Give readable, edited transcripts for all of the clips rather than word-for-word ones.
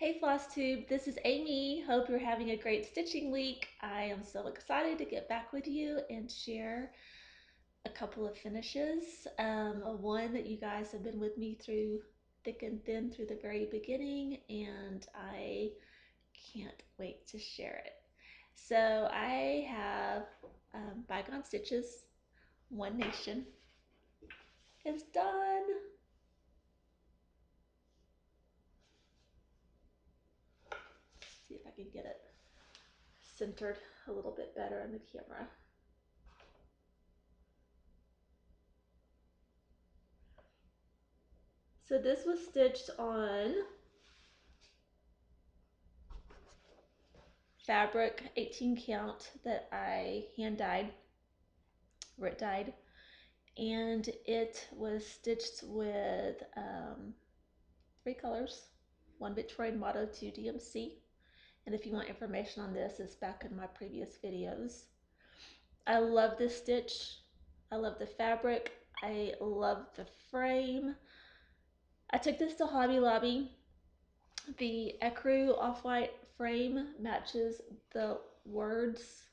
Hey Flosstube, this is Amy. Hope you're having a great stitching week. I am so excited to get back with you and share a couple of finishes. One that you guys have been with me through thick and thin through the very beginning, and I can't wait to share it. So I have Bygone Stitches, One Nation. It's done. See if I can get it centered a little bit better on the camera. So this was stitched on fabric 18 count that I hand dyed, Rit dyed, and it was stitched with 3 colors, 1 Victorian Motto, 2 DMC. And if you want information on this, it's back in my previous videos. I love this stitch. I love the fabric. I love the frame. I took this to Hobby Lobby. The ecru off-white frame matches the words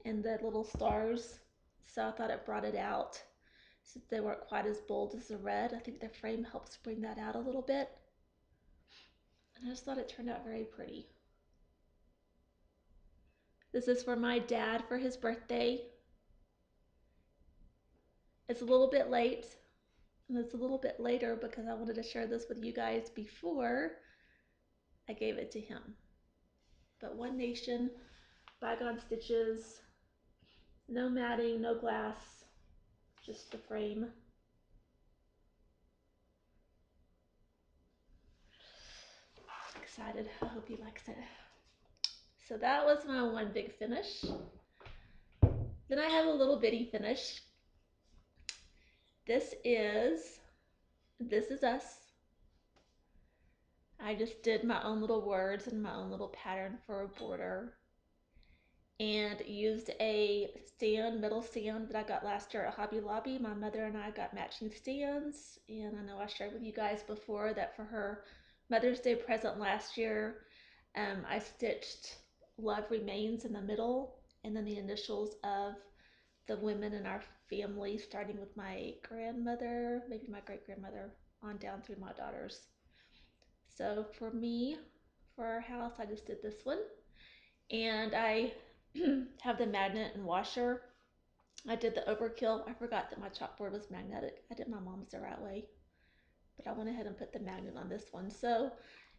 and the little stars, so I thought it brought it out. Since they weren't quite as bold as the red, I think the frame helps bring that out a little bit. And I just thought it turned out very pretty. This is for my dad for his birthday. It's a little bit late, and it's a little bit later because I wanted to share this with you guys before I gave it to him. But One Nation, Bygone Stitches, no matting, no glass, just the frame. Excited. I hope he likes it. So that was my one big finish. Then I have a little bitty finish. This is us. I just did my own little words and my own little pattern for a border, and used a stand, metal stand that I got last year at Hobby Lobby. My mother and I got matching stands, and I know I shared with you guys before that for her Mother's Day present last year, I stitched Love Remains in the middle, and then the initials of the women in our family, starting with my grandmother, maybe my great-grandmother, on down through my daughters. So for me, for our house, I just did this one, and I have the magnet and washer. I did the overkill. I forgot that my chalkboard was magnetic. I did my mom's the right way, but I went ahead and put the magnet on this one, so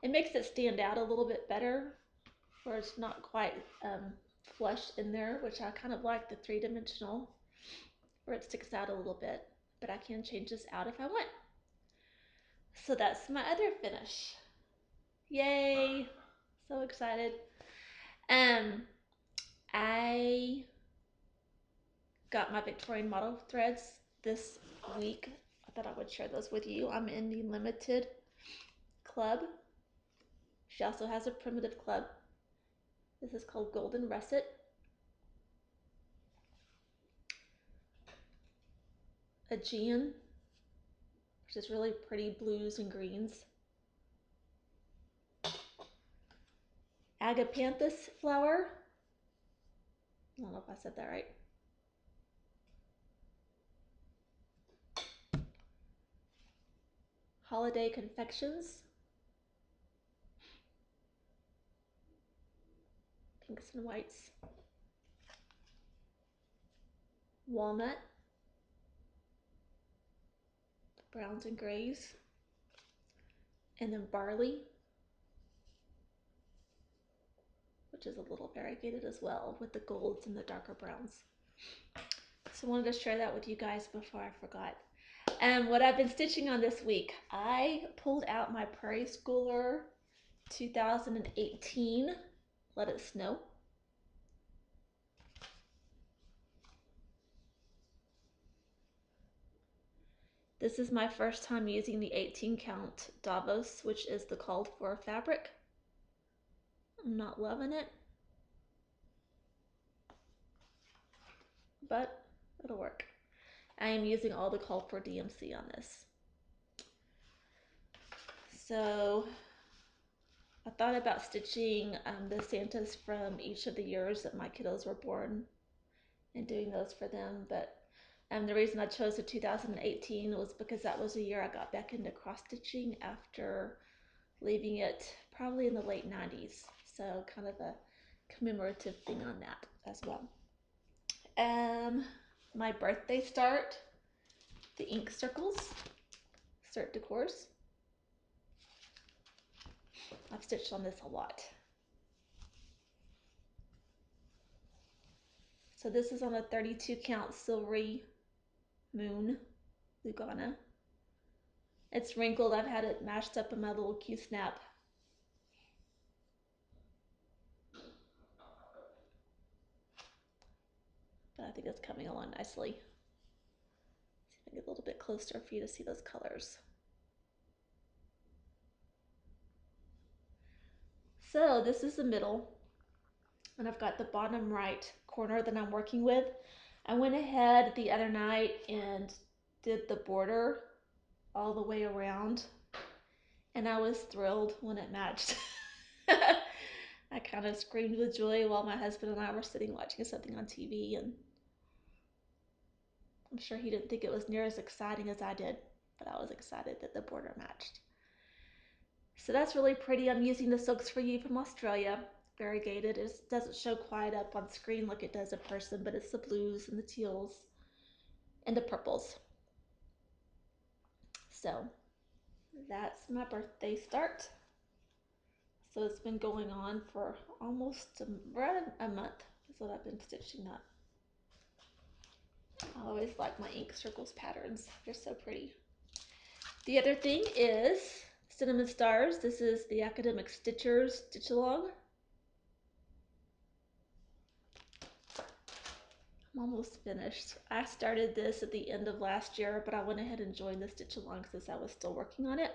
it makes it stand out a little bit better, where it's not quite flush in there, which I kind of like the 3-dimensional, where it sticks out a little bit, but I can change this out if I want. So that's my other finish. Yay! So excited. I got my Victorian Motto threads this week. I thought I would share those with you. I'm in the limited club. She also has a primitive club. This is called Golden Russet. Aegean, which is really pretty blues and greens. Agapanthus flower. I don't know if I said that right. Holiday Confections. Pinks and whites. Walnut. Browns and grays. And then barley, which is a little variegated as well, with the golds and the darker browns. So I wanted to share that with you guys before I forgot. And what I've been stitching on this week, I pulled out my Prairie Schooler 2018 Let It Snow. This is my first time using the 18 count Davos, which is the called for fabric. I'm not loving it, but it'll work. I am using all the called for DMC on this. So I thought about stitching the Santas from each of the years that my kiddos were born and doing those for them, but the reason I chose the 2018 was because that was the year I got back into cross stitching after leaving it probably in the late 90s. So kind of a commemorative thing on that as well. My birthday start, the ink circles, Cert de Coeurs. I've stitched on this a lot. So this is on a 32 count Silvery Moon Lugana. It's wrinkled. I've had it mashed up in my little Q-snap. But I think it's coming along nicely. See if I can get a little bit closer for you to see those colors. So this is the middle, and I've got the bottom right corner that I'm working with. I went ahead the other night and did the border all the way around, and I was thrilled when it matched. I kind of screamed with joy while my husband and I were sitting watching something on TV, and I'm sure he didn't think it was near as exciting as I did, but I was excited that the border matched. So that's really pretty. I'm using the Silks for You from Australia, variegated. It doesn't show quite up on screen like it does in person, but it's the blues and the teals and the purples. So that's my birthday start. So it's been going on for almost right a month is what I've been stitching up. I always like my ink circles patterns. They're so pretty. The other thing is Cinnamon Stars. This is the Academic Stitchers Stitch Along. I'm almost finished. I started this at the end of last year, but I went ahead and joined the Stitch Along since I was still working on it.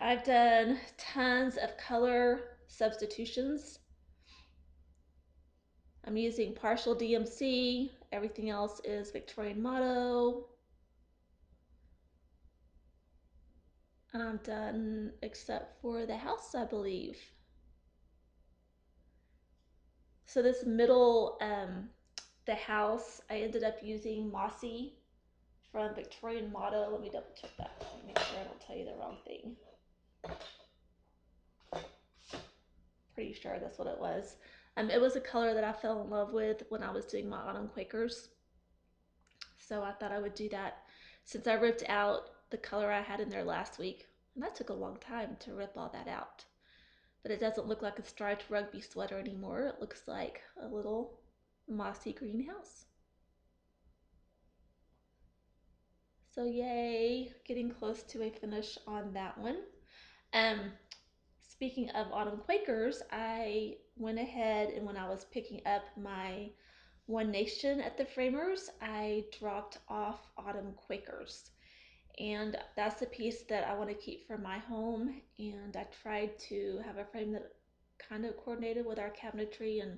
I've done tons of color substitutions. I'm using partial DMC. Everything else is Victorian Motto. And I'm done except for the house, I believe. So this middle, the house, I ended up using Mossy from Victorian Motto. Let me double check that. Let me make sure I don't tell you the wrong thing. Pretty sure that's what it was. It was a color that I fell in love with when I was doing my autumn Quakers. So I thought I would do that since I ripped out the color I had in there last week. And that took a long time to rip all that out. But it doesn't look like a striped rugby sweater anymore. It looks like a little mossy greenhouse. So yay, getting close to a finish on that one. Speaking of autumn Quakers, I went ahead and when I was picking up my One Nation at the Framers, I dropped off autumn Quakers. And that's the piece that I want to keep for my home. And I tried to have a frame that kind of coordinated with our cabinetry and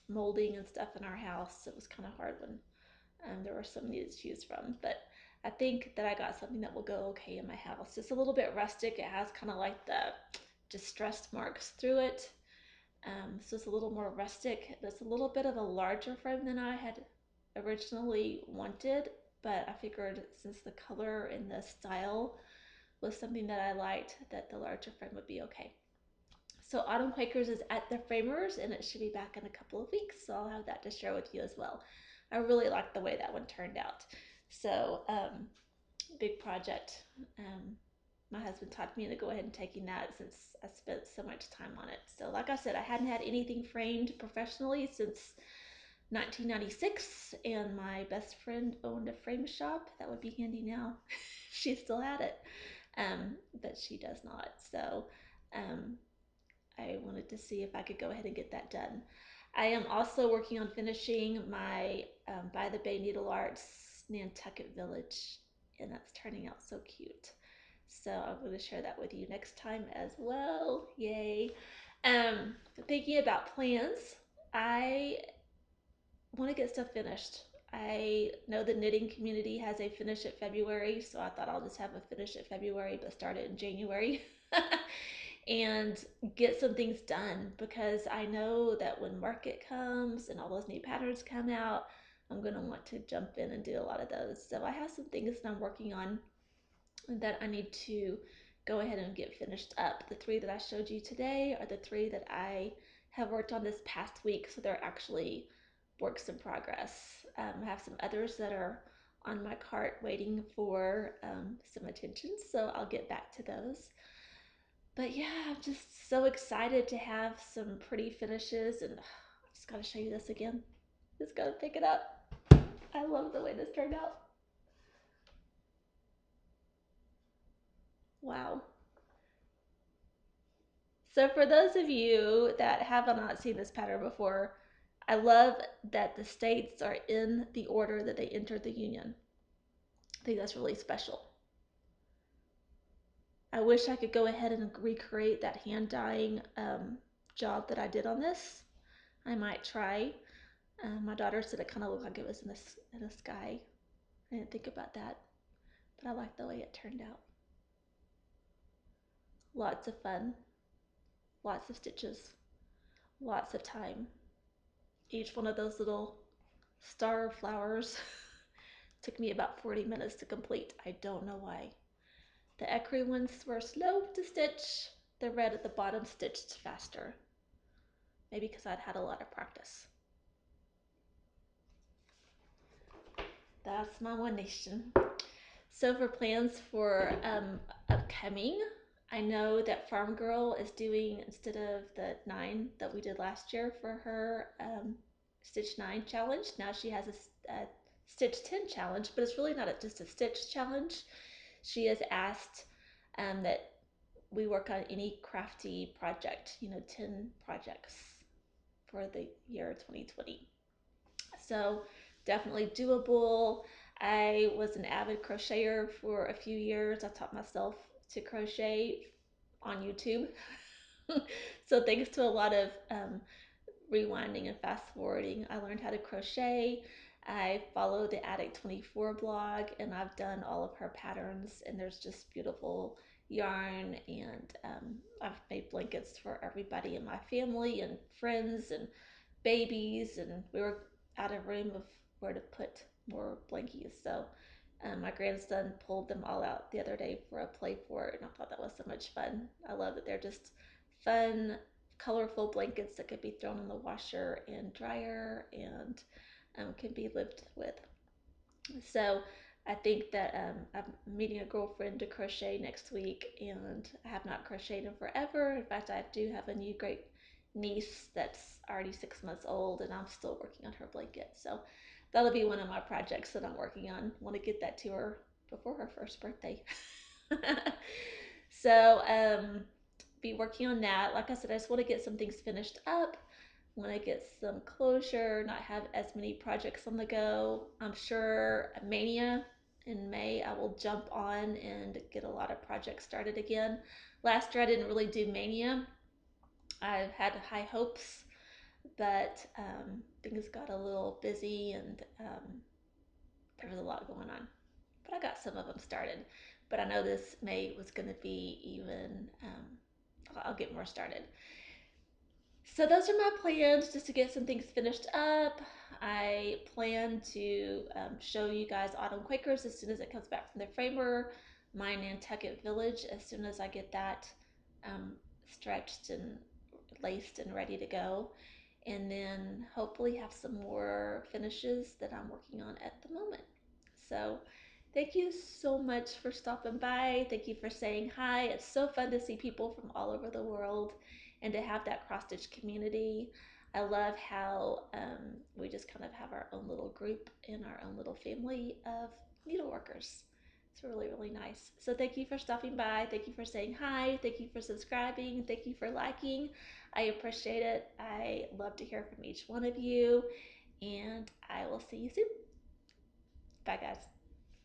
molding and stuff in our house. It was kind of hard when there were so many to choose from. But I think that I got something that will go okay in my house. It's a little bit rustic. It has kind of like the distressed marks through it. So it's a little more rustic. It's a little bit of a larger frame than I had originally wanted, but I figured since the color and the style was something that I liked, that the larger frame would be okay. So Autumn Quakers is at the Framers and it should be back in a couple of weeks, so I'll have that to share with you as well. I really like the way that one turned out. So big project. My husband talked me into go ahead and taking that since I spent so much time on it. So like I said, I hadn't had anything framed professionally since 1996, and my best friend owned a frame shop. That would be handy now. She still had it, but she does not. So I wanted to see if I could go ahead and get that done. I am also working on finishing my By the Bay Needlearts Nantucket Village, and that's turning out so cute. So I'm going to share that with you next time as well. Yay. Thinking about plans, I want to get stuff finished. I know the knitting community has a finish at February, so I thought I'll just have a finish at February, but start it in January and get some things done, because I know that when market comes and all those new patterns come out, I'm going to want to jump in and do a lot of those. So I have some things that I'm working on that I need to go ahead and get finished up. The 3 that I showed you today are the 3 that I have worked on this past week, so they're actually works in progress. I have some others that are on my cart waiting for some attention, so I'll get back to those. But yeah, I'm just so excited to have some pretty finishes, and I just gotta show you this again. Just gotta pick it up. I love the way this turned out. Wow. So for those of you that have not seen this pattern before, I love that the states are in the order that they entered the Union. I think that's really special. I wish I could go ahead and recreate that hand dyeing job that I did on this. I might try. My daughter said it kind of looked like it was in the sky. I didn't think about that, but I like the way it turned out. Lots of fun, lots of stitches, lots of time. Each one of those little star flowers took me about 40 minutes to complete. I don't know why. The ecru ones were slow to stitch. The red at the bottom stitched faster. Maybe because I'd had a lot of practice. That's my One Nation. So for plans for upcoming, I know that Farm Girl is doing, instead of the 9 that we did last year for her Stitch 9 challenge, now she has a Stitch 10 challenge, but it's really not just a Stitch challenge. She has asked that we work on any crafty project, 10 projects for the year 2020. So definitely doable. I was an avid crocheter for a few years. I taught myself to crochet on YouTube. So thanks to a lot of rewinding and fast forwarding, I learned how to crochet. I follow the Addict 24 blog, and I've done all of her patterns, and there's just beautiful yarn, and I've made blankets for everybody in my family and friends and babies, and we were out of room of where to put more blankies, so my grandson pulled them all out the other day for a play fort, and I thought that was so much fun. I love that they're just fun, colorful blankets that could be thrown in the washer and dryer, and can be lived with. So I think that I'm meeting a girlfriend to crochet next week, and I have not crocheted in forever. In fact, I do have a new great niece that's already 6 months old, and I'm still working on her blanket. So that'll be one of my projects that I'm working on. I want to get that to her before her first birthday. So be working on that. Like I said, I just want to get some things finished up. Want to get some closure, not have as many projects on the go. I'm sure Mania in May I will jump on and get a lot of projects started again. Last year I didn't really do Mania. I've had high hopes, but things got a little busy, and there was a lot going on. But I got some of them started. But I know this May was going to be even, I'll get more started. So those are my plans, just to get some things finished up. I plan to show you guys Autumn Quakers as soon as it comes back from the framer, my Nantucket Village, as soon as I get that stretched and laced and ready to go. And then hopefully have some more finishes that I'm working on at the moment. So thank you so much for stopping by. Thank you for saying hi. It's so fun to see people from all over the world and to have that cross stitch community. I love how we just kind of have our own little group and our own little family of needleworkers. It's really, really nice. So thank you for stopping by. Thank you for saying hi. Thank you for subscribing. Thank you for liking. I appreciate it. I love to hear from each one of you, and I will see you soon. Bye, guys.